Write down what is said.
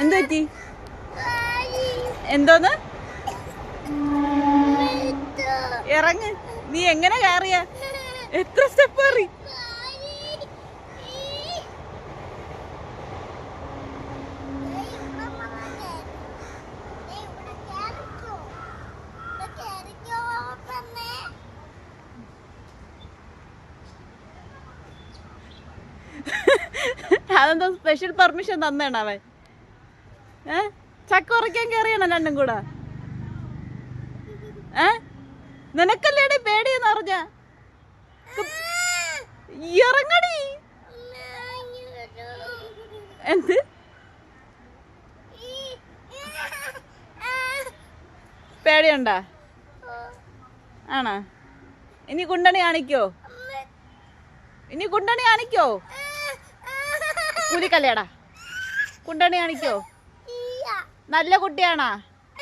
എന്ത് പറ്റി? എന്തോന്ന്? ഇറങ്ങ്. നീ എങ്ങനെ കയറിയ? എത്ര സ്റ്റെപ്പ് കയറി? അതെന്തോ സ്പെഷ്യൽ പെർമിഷൻ തന്നേണ അവൻ? ചക്ക ഉറക്കാൻ കയറിയാണോ രണ്ടും കൂടെ? നിനക്കല്ലേടി പേടിയെന്ന് അറിഞ്ഞ? ഇറങ്ങടി. എന്ത് പേടിയുണ്ടാ? ആണോ? ഇനി കുണ്ടണി കാണിക്കോ? ഇനി കുണ്ടണി കാണിക്കോ? കൂലിക്കല്ലേടാ? കുണ്ടണി കാണിക്കോ? നല്ല കുട്ടിയാണാ?